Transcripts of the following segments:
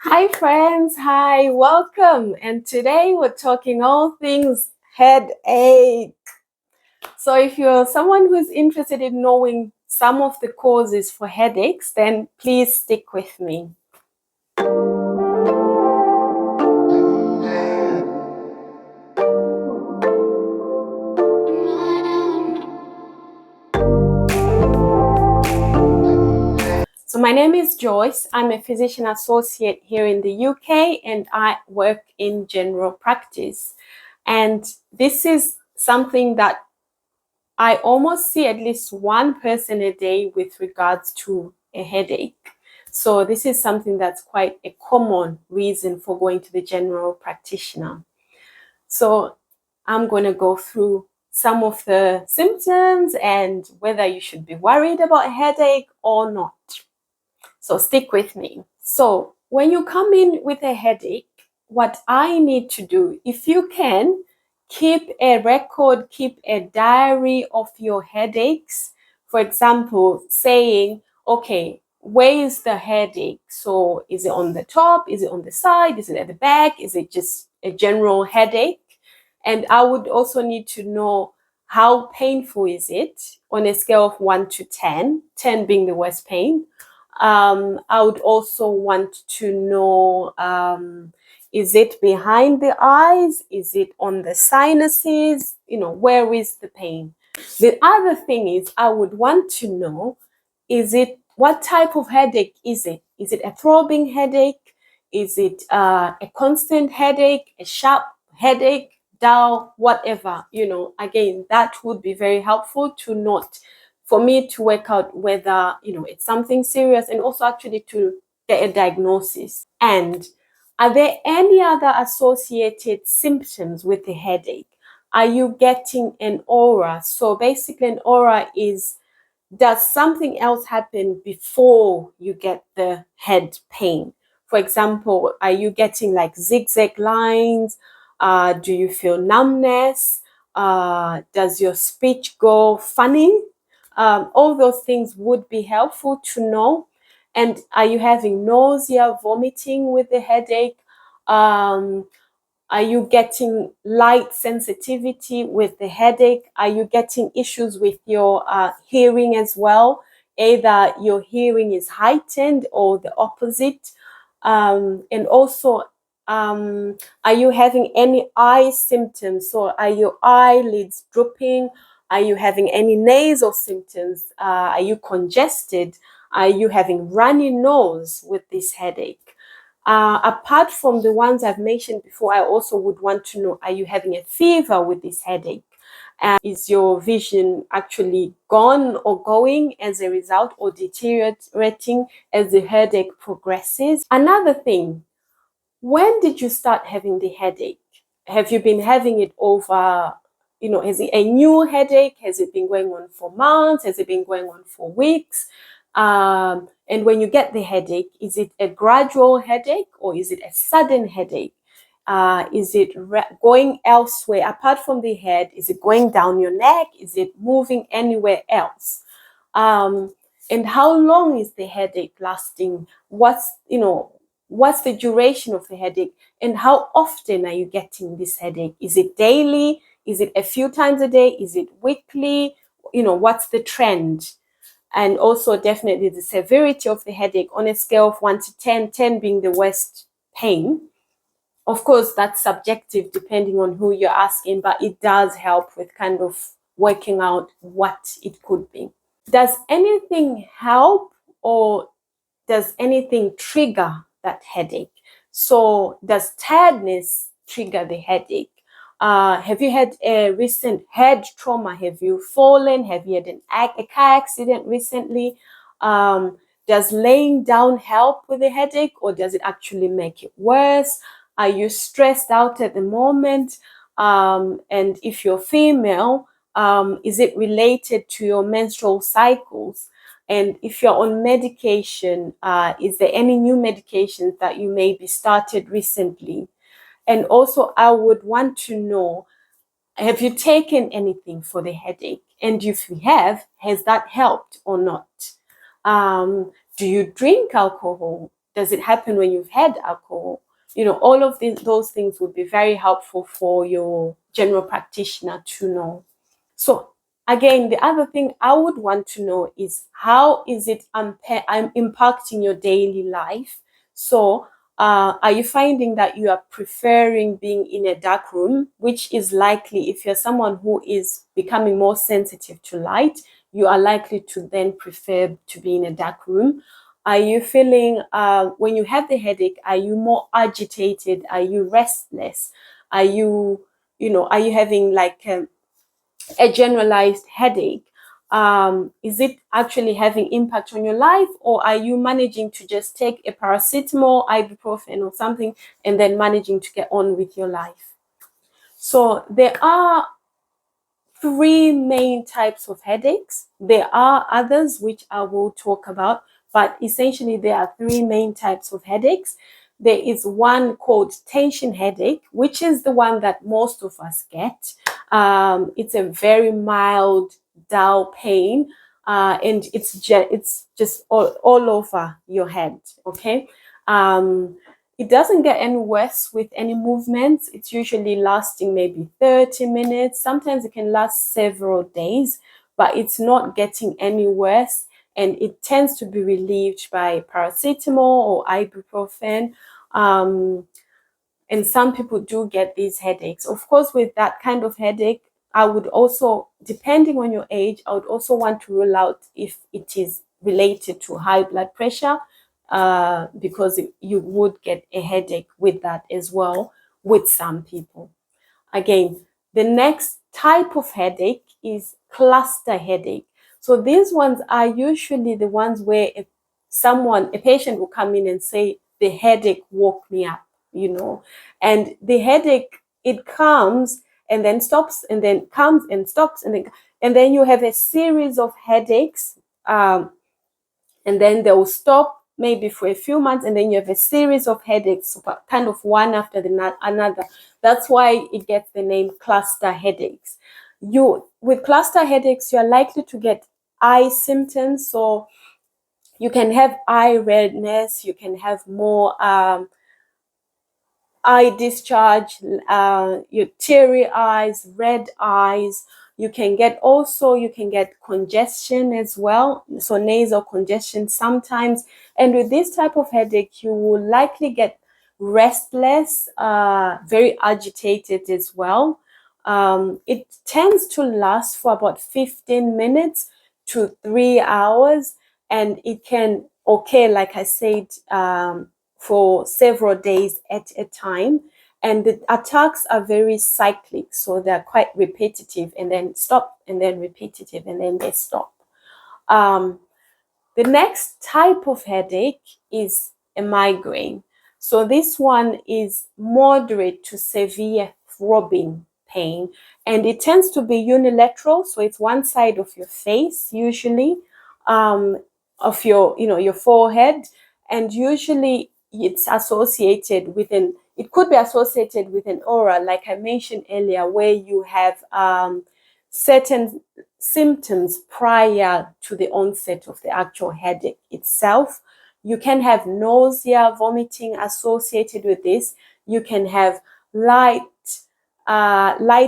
Hi, friends. Hi, welcome. And today we're talking all things headache. So, if you're someone who's interested in knowing some of the causes for headaches, then please stick with me. So, my name is Joyce. I'm a physician associate here in the UK and I work in general practice. And this is something that I almost see at least one person a day with regards to a headache. So this is something that's quite a common reason for going to the general practitioner. So I'm going to go through some of the symptoms and whether you should be worried about a headache or not. So stick with me. So when you come in with a headache, what I need to do, if you can, keep a record, keep a diary of your headaches. For example, saying, okay, where is the headache? So is it on the top? Is it on the side? Is it at the back? Is it just a general headache? And I would also need to know how painful is it on a scale of 1 to 10, 10 being the worst pain. I would also want to know, is it behind the eyes? Is it on the sinuses? Where is the pain? The other thing is I would want to know, what type of headache is it? Is it a throbbing headache? Is it a constant headache, a sharp headache, dull, whatever? Again, that would be very helpful to note for me to work out whether it's something serious, and also actually to get a diagnosis. And are there any other associated symptoms with the headache? Are you getting an aura? So basically an aura is, does something else happen before you get the head pain? For example, are you getting like zigzag lines? Do you feel numbness? Does your speech go funny? All those things would be helpful to know. And are you having nausea, vomiting with the headache? Are you getting light sensitivity with the headache? Are you getting issues with your hearing as well? Either your hearing is heightened or the opposite. And also, are you having any eye symptoms? So are your eyelids drooping? Are you having any nasal symptoms? Are you congested? Are you having runny nose with this headache? Apart from the ones I've mentioned before, I also would want to know, are you having a fever with this headache? Is your vision actually gone or going as a result, or deteriorating as the headache progresses? Another thing, when did you start having the headache? Have you been having it over, is it a new headache? Has it been going on for months? Has it been going on for weeks? And when you get the headache, is it a gradual headache or is it a sudden headache? Is it going elsewhere apart from the head? Is it going down your neck? Is it moving anywhere else? And how long is the headache lasting? What's the duration of the headache? And how often are you getting this headache? Is it daily? Is it a few times a day? Is it weekly? What's the trend? And also definitely the severity of the headache on a scale of 1 to 10, 10 being the worst pain. Of course, that's subjective depending on who you're asking, but it does help with kind of working out what it could be. Does anything help, or does anything trigger that headache? So does tiredness trigger the headache? Have you had a recent head trauma? Have you fallen? Have you had a car accident recently? Does laying down help with the headache, or does it actually make it worse? Are you stressed out at the moment? And if you're female, is it related to your menstrual cycles? And if you're on medication, is there any new medications that you maybe started recently? And also, I would want to know, have you taken anything for the headache? And if you have, has that helped or not? Do you drink alcohol? does it happen when you've had alcohol? All of those things would be very helpful for your general practitioner to know. So again, the other thing I would want to know is, how is it impacting your daily life? So are you finding that you are preferring being in a dark room, which is likely, if you're someone who is becoming more sensitive to light, you are likely to then prefer to be in a dark room. Are you feeling, when you have the headache, are you more agitated? Are you restless? Are you, are you having like a generalized headache? Is it actually having impact on your life, or are you managing to just take a paracetamol, ibuprofen, or something, and then managing to get on with your life? So there are three main types of headaches. There are others which I will talk about, but essentially there are three main types of headaches. There is one called tension headache, which is the one that most of us get. It's a very mild, dull pain, and it's just all over your head. Okay. It doesn't get any worse with any movements. It's usually lasting maybe 30 minutes. Sometimes it can last several days, but it's not getting any worse. And it tends to be relieved by paracetamol or ibuprofen. And some people do get these headaches. Of course, with that kind of headache, I would also, depending on your age, I would also want to rule out if it is related to high blood pressure, because you would get a headache with that as well with some people. Again, the next type of headache is cluster headache. So these ones are usually the ones where a patient will come in and say, the headache woke me up, and the headache, it comes and then stops, and then comes and stops, and then you have a series of headaches, and then they will stop maybe for a few months, and then you have a series of headaches, kind of one after another. That's why it gets the name cluster headaches. With cluster headaches, you're likely to get eye symptoms. So you can have eye redness, you can have more eye discharge, your teary eyes, red eyes. You can get congestion as well, so nasal congestion sometimes. And with this type of headache, you will likely get restless, very agitated as well. It tends to last for about 15 minutes to 3 hours, and it can occur, like I said, for several days at a time. And the attacks are very cyclic, so they're quite repetitive, and then stop, and then repetitive, and then they stop. The next type of headache is a migraine. So this one is moderate to severe throbbing pain, and it tends to be unilateral. So it's one side of your face, usually, of your forehead, and usually it's associated with it could be associated with an aura, like I mentioned earlier, where you have certain symptoms prior to the onset of the actual headache itself. You can have nausea, vomiting associated with this. You can have light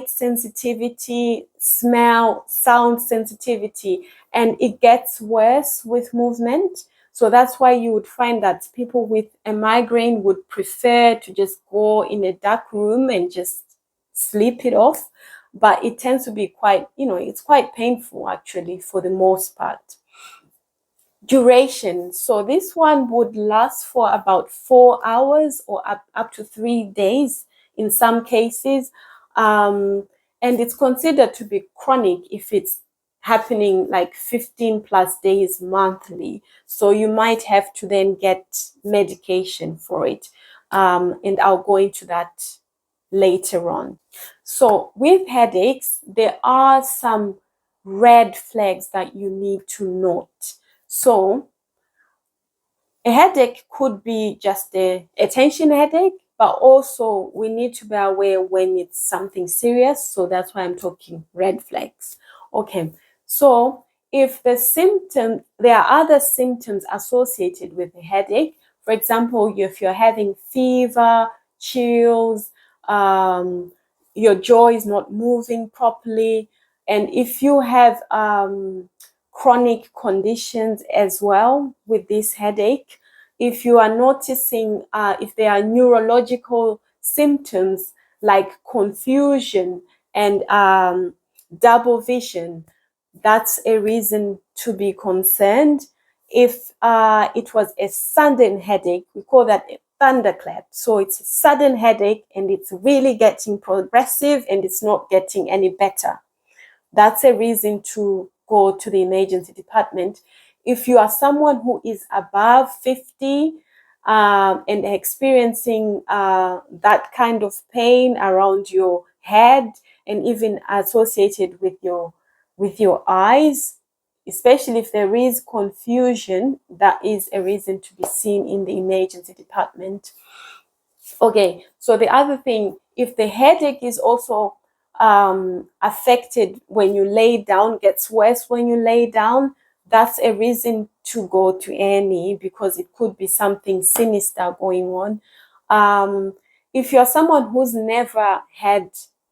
sensitivity, smell, sound sensitivity, and it gets worse with movement. So that's why you would find that people with a migraine would prefer to just go in a dark room and just sleep it off. But it tends to be quite, it's quite painful actually for the most part. Duration. So this one would last for about 4 hours or up to 3 days in some cases. And it's considered to be chronic if it's happening like 15 plus days monthly. So you might have to then get medication for it. And I'll go into that later on. So with headaches, there are some red flags that you need to note. So a headache could be just a tension headache, but also we need to be aware when it's something serious. So that's why I'm talking red flags. Okay, so if there are other symptoms associated with the headache, For example, if you're having fever, chills, your jaw is not moving properly, and if you have chronic conditions as well with this headache, if you are noticing if there are neurological symptoms like confusion and double vision, that's a reason to be concerned. If it was a sudden headache, we call that a thunderclap. So it's a sudden headache and it's really getting progressive and it's not getting any better. That's a reason to go to the emergency department. If you are someone who is above 50 and experiencing that kind of pain around your head and even associated with your eyes, especially if there is confusion, that is a reason to be seen in the emergency department. Okay, so the other thing, if the headache is also affected when you lay down, gets worse when you lay down, that's a reason to go to A&E because it could be something sinister going on. If you're someone who's never had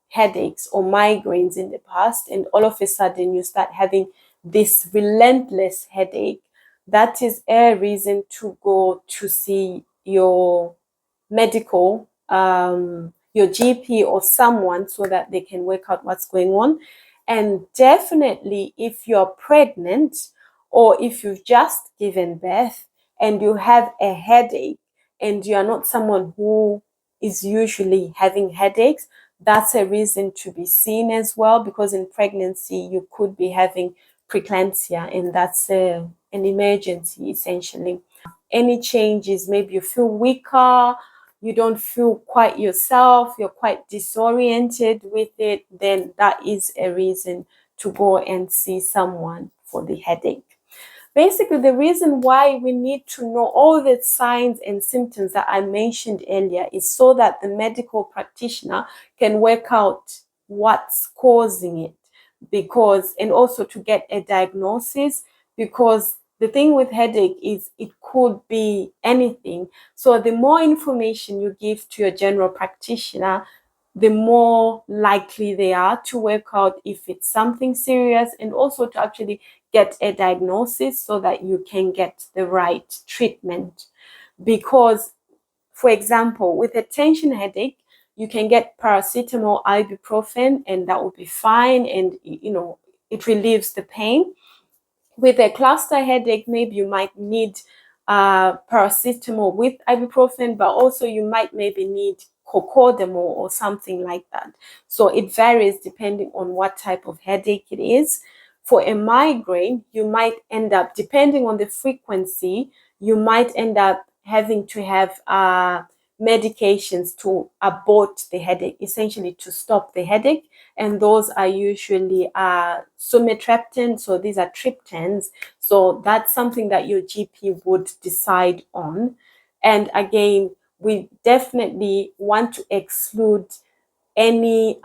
headaches or migraines in the past and all of a sudden you start having this relentless headache, that is a reason to go to see your medical, your GP or someone so that they can work out what's going on. And definitely if you're pregnant or if you've just given birth and you have a headache and you are not someone who is usually having headaches, that's a reason to be seen as well, because in pregnancy you could be having preeclampsia and that's an emergency essentially. Any changes, maybe you feel weaker, you don't feel quite yourself, you're quite disoriented with it, then that is a reason to go and see someone for the headache. Basically, the reason why we need to know all the signs and symptoms that I mentioned earlier is so that the medical practitioner can work out what's causing it, because, and also to get a diagnosis, because the thing with headache is it could be anything. So the more information you give to your general practitioner, the more likely they are to work out if it's something serious and also to actually get a diagnosis so that you can get the right treatment. Because, for example, with a tension headache, you can get paracetamol, ibuprofen, and that will be fine, and it relieves the pain. With a cluster headache, maybe you might need paracetamol with ibuprofen, but also you might maybe need cocodamol or something like that. So it varies depending on what type of headache it is. For a migraine, you might end up, depending on the frequency, you might end up having to have medications to abort the headache, essentially to stop the headache. And those are usually sumatriptan. So these are triptans. So that's something that your GP would decide on. And again, we definitely want to exclude any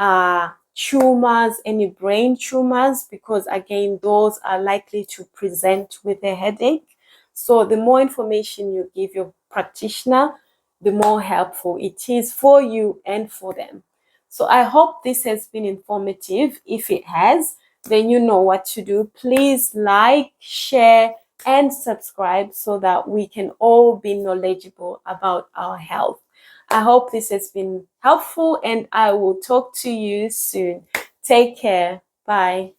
tumors, any brain tumors, because again, those are likely to present with a headache. So the more information you give your practitioner, the more helpful it is for you and for them. So I hope this has been informative. If it has, then you know what to do. Please like, share, and subscribe so that we can all be knowledgeable about our health. I hope this has been helpful and I will talk to you soon. Take care. Bye.